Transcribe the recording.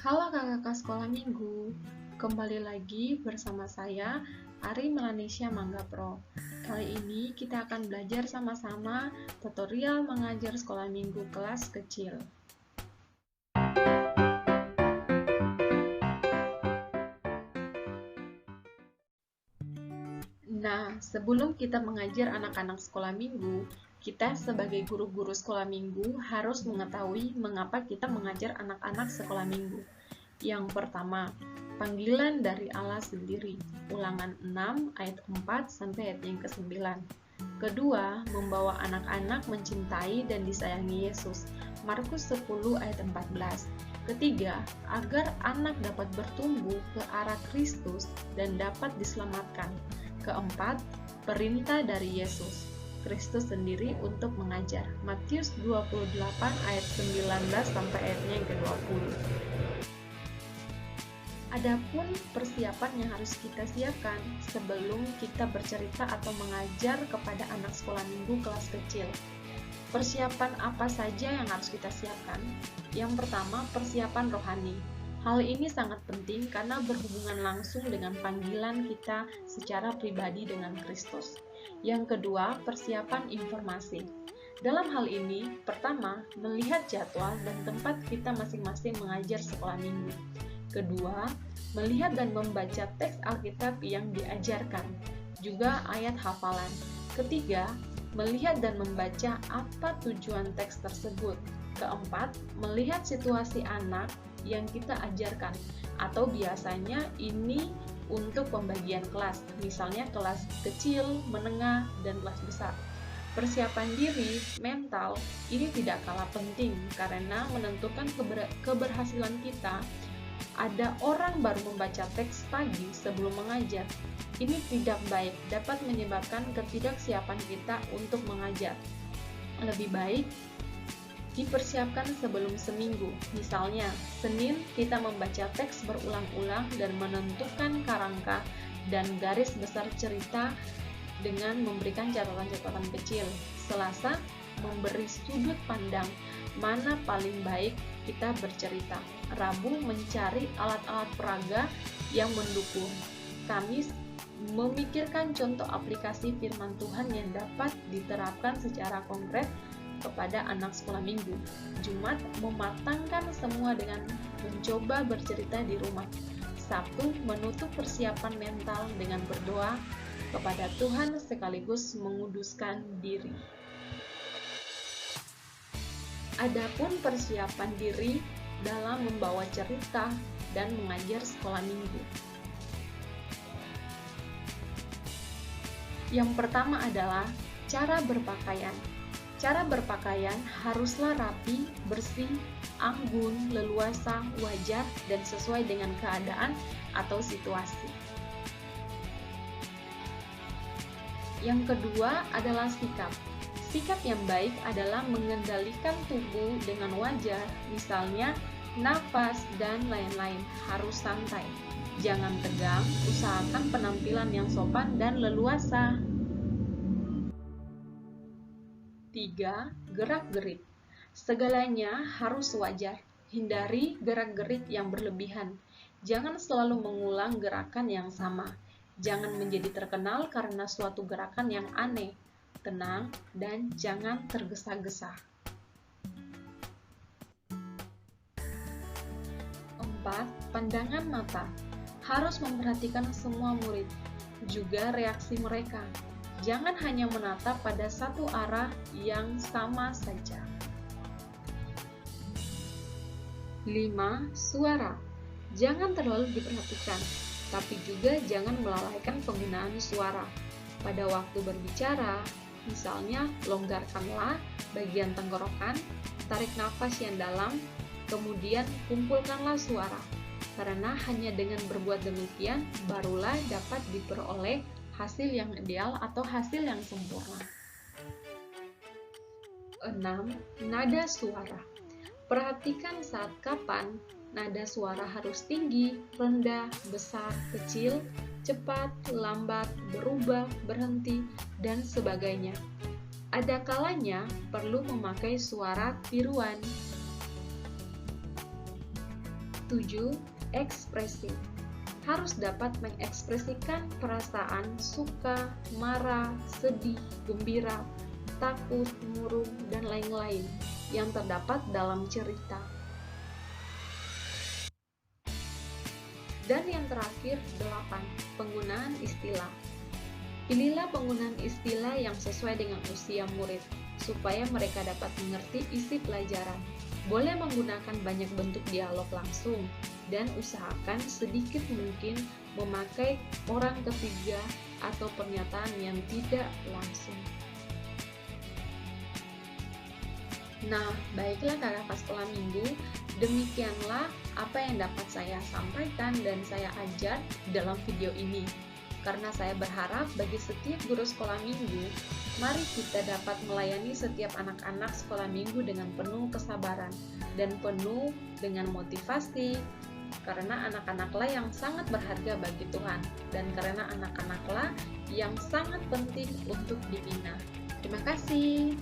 Halo kakak sekolah minggu, kembali lagi bersama saya Ari Melanesia Mangga Pro. Kali ini kita akan belajar sama-sama tutorial mengajar sekolah minggu kelas kecil. Nah, sebelum kita mengajar anak-anak sekolah minggu, kita sebagai guru-guru sekolah minggu harus mengetahui mengapa kita mengajar anak-anak sekolah minggu. Yang pertama, panggilan dari Allah sendiri. Ulangan 6 ayat 4 sampai ayat yang ke-9. Kedua, membawa anak-anak mencintai dan disayangi Yesus. Markus 10 ayat 14. Ketiga, agar anak dapat bertumbuh ke arah Kristus dan dapat diselamatkan. Keempat, perintah dari Yesus Kristus sendiri untuk mengajar. Matius 28 ayat 19 sampai ayatnya yang ke-20. Adapun persiapan yang harus kita siapkan sebelum kita bercerita atau mengajar kepada anak sekolah minggu kelas kecil. Persiapan apa saja yang harus kita siapkan? Yang pertama, persiapan rohani. Hal ini sangat penting karena berhubungan langsung dengan panggilan kita secara pribadi dengan Kristus. Yang kedua, persiapan informasi. Dalam hal ini, pertama, melihat jadwal dan tempat kita masing-masing mengajar sekolah minggu. Kedua, melihat dan membaca teks Alkitab yang diajarkan, juga ayat hafalan. Ketiga, melihat dan membaca apa tujuan teks tersebut. Keempat, melihat situasi anak yang kita ajarkan, atau biasanya ini untuk pembagian kelas, misalnya kelas kecil, menengah, dan kelas besar. Persiapan diri, mental, ini tidak kalah penting karena menentukan keberhasilan kita. Ada orang baru membaca teks pagi sebelum mengajar. Ini tidak baik, dapat menyebabkan ketidaksiapan kita untuk mengajar. Lebih baik dipersiapkan sebelum seminggu. Misalnya, Senin kita membaca teks berulang-ulang dan menentukan kerangka dan garis besar cerita dengan memberikan catatan-catatan kecil. Selasa, memberi sudut pandang mana paling baik kita bercerita. Rabu, mencari alat-alat peraga yang mendukung. Kamis, memikirkan contoh aplikasi firman Tuhan yang dapat diterapkan secara konkret kepada anak sekolah minggu. Jumat, mematangkan semua dengan mencoba bercerita di rumah. Sabtu, menutup persiapan mental dengan berdoa kepada Tuhan sekaligus menguduskan diri. Adapun persiapan diri dalam membawa cerita dan mengajar sekolah minggu. Yang pertama adalah cara berpakaian. Cara berpakaian haruslah rapi, bersih, anggun, leluasa, wajar, dan sesuai dengan keadaan atau situasi. Yang kedua adalah sikap. Sikap yang baik adalah mengendalikan tubuh dengan wajar, misalnya nafas dan lain-lain, harus santai. Jangan tegang, usahakan penampilan yang sopan dan leluasa. 3. Gerak-gerik. Segalanya harus wajar. Hindari gerak-gerik yang berlebihan. Jangan selalu mengulang gerakan yang sama. Jangan menjadi terkenal karena suatu gerakan yang aneh. Tenang dan jangan tergesa-gesa. 4. Pandangan mata. Harus memperhatikan semua murid, juga reaksi mereka. Jangan hanya menatap pada satu arah yang sama saja. 5. Suara. Jangan terlalu diperhatikan, tapi juga jangan melalaikan penggunaan suara. Pada waktu berbicara, misalnya longgarkanlah bagian tenggorokan, tarik nafas yang dalam, kemudian kumpulkanlah suara. Karena hanya dengan berbuat demikian, barulah dapat diperoleh hasil yang ideal atau hasil yang sempurna. 6. Nada suara. Perhatikan saat kapan nada suara harus tinggi, rendah, besar, kecil, cepat, lambat, berubah, berhenti, dan sebagainya. Ada kalanya perlu memakai suara tiruan. 7. Ekspresi. Harus dapat mengekspresikan perasaan suka, marah, sedih, gembira, takut, murung, dan lain-lain yang terdapat dalam cerita. Dan yang terakhir, 8. Penggunaan istilah. Pilihlah penggunaan istilah yang sesuai dengan usia murid, supaya mereka dapat mengerti isi pelajaran. Boleh menggunakan banyak bentuk dialog langsung, dan usahakan sedikit mungkin memakai orang ketiga atau pernyataan yang tidak langsung. Nah, baiklah kakak kelas sekolah minggu, demikianlah apa yang dapat saya sampaikan dan saya ajar dalam video ini. Karena saya berharap bagi setiap guru sekolah minggu, mari kita dapat melayani setiap anak-anak sekolah minggu dengan penuh kesabaran dan penuh dengan motivasi, karena anak-anaklah yang sangat berharga bagi Tuhan, dan karena anak-anaklah yang sangat penting untuk dibina. Terima kasih.